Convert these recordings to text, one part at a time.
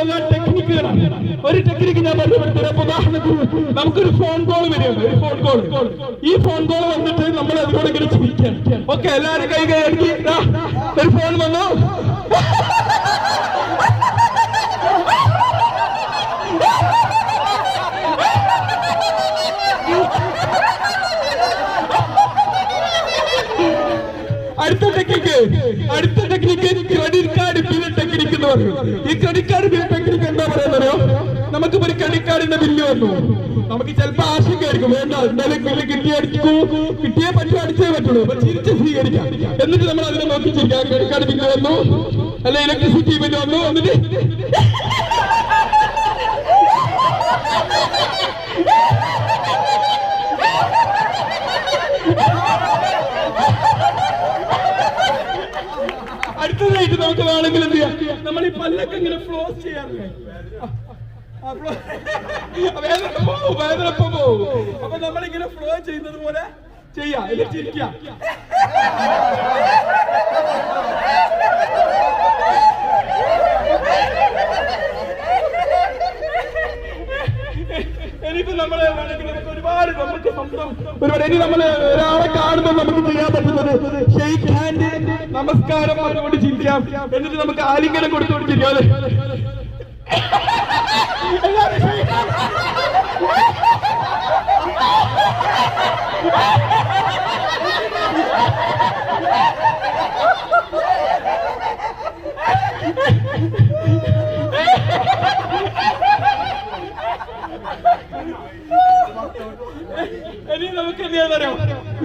പോകാൻ ടെക്നിക്കുകളാണ്. ഒരു ടെക്നിക്ക് ഞാൻ പരിചയപ്പെടുത്തരാം. ഉദാഹരണത്തിന് നമുക്കൊരു ഫോൺ കോൾ വരികയാണ്, ഒരു ഫോൺ കോൾ. ഈ ഫോൺ കോൾ വന്നിട്ട് നമ്മൾ അതിനോട് ഇങ്ങനെ ചിരിക്കാൻ. ഓക്കെ, എല്ലാവരും കൈ അടിക്കി. ഒരു ഫോൺ വന്നു. അടുത്ത technique credit card bill technique എന്ന് പറയും. ഈ ക്രെഡിറ്റ് കാർഡ് ബിൽ ടെക്നിക്ക് എന്താ പറയുന്നറിയോ? നമുക്കിപ്പോ ഒരു ക്രെഡിറ്റ് കാർഡിന്റെ ബില്ല് വന്നു, നമുക്ക് ചിലപ്പോ ആശങ്കയായിരിക്കും, വേണ്ട എന്തായാലും ബില്ല് കിട്ടിയേ പറ്റും, അടിച്ചേ പറ്റുള്ളൂ, അപ്പൊ ചിരിച്ച് സ്വീകരിക്കാം. എന്നിട്ട് നമ്മൾ അതിനെ നോക്കി ചിരിക്കാം. ക്രെഡിറ്റ് കാർഡ് ബില്ല് വന്നു, അല്ല ഇലക്ട്രിസിറ്റി ബില്ല് വന്നു, എന്നിട്ട് അടുത്തതായിട്ട് നമുക്ക് വേണമെങ്കിൽ എന്ത് ചെയ്യാം, നമ്മൾ ഈ പല്ലൊക്കെ ഇങ്ങനെ ഫ്ലോസ് ചെയ്യാറില്ലേ, വേദനപ്പം പോവും. അപ്പൊ നമ്മളിങ്ങനെ ഫ്ലോ ചെയ്യുന്നത് പോലെ ചെയ്യാം, ചിരിക്കാം. ഇനിയിപ്പോ നമ്മള് ഒരുപാട് ഇനി നമ്മള് ഒരാളെ കാണുമ്പോൾ നമുക്ക് ചെയ്യാൻ പറ്റുന്നത് ഷെയ്ക്ക് ഹാൻഡ്, നമസ്കാരം പറഞ്ഞുകൊണ്ട് ചിരിക്കാം. എന്നിട്ട് നമുക്ക് ആലിംഗനം കൊടുത്തുകൊണ്ട് ചിരിക്കാം. ഇനി നമുക്ക് എന്ത് ചെയ്യാൻ,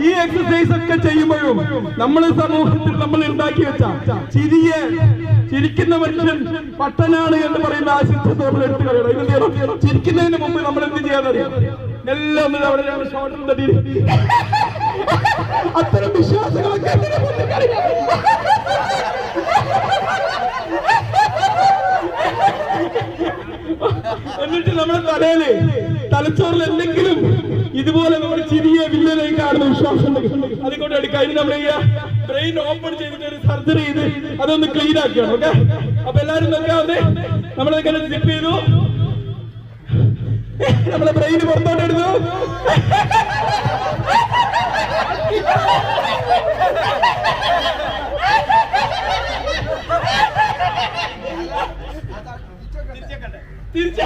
ഈ എക്സസൈസ് ഒക്കെ ചെയ്യുമ്പോഴും നമ്മൾ സമൂഹത്തിൽ നമ്മൾ ഉണ്ടാക്കി വെച്ച ചിരിക്കുന്ന മനുഷ്യൻ പട്ടനാണ് എന്ന് പറയുന്ന ആ സിദ്ധത്തെ നമ്മൾ എടുത്തു കളയണം. ചിരിക്കുന്നതിന് മുമ്പ് നമ്മൾ എന്ത് ചെയ്യാന്നറിയാം, എല്ലാം അവിടെ ഷോൾഡറിന്റെ തീരെ അത്തരം വിശ്വാസങ്ങളൊക്കെ എന്നിട്ട് നമ്മുടെ തലച്ചോറിൽ എന്തെങ്കിലും ഇതുപോലെ നമ്മൾ ചിരിയ വില്ലനായി കാണുന്ന വിശ്വാസം അതുകൊണ്ട് എടുക്കാം. ഇനി നമ്മൾ ബ്രെയിൻ ഓപ്പൺ ചെയ്തിട്ട് ഒരു സർജറി ചെയ്ത് അതൊന്ന് ക്ലീൻ ആക്കിയാണ്. ഓക്കെ, അപ്പൊ എല്ലാരും നോക്കാവുന്നേ, നമ്മളതൊക്കെ സ്ലിപ്പ് ചെയ്തു, നമ്മളെ ബ്രെയിന് പുറത്തോട്ട് എടുത്തു. തിരിച്ച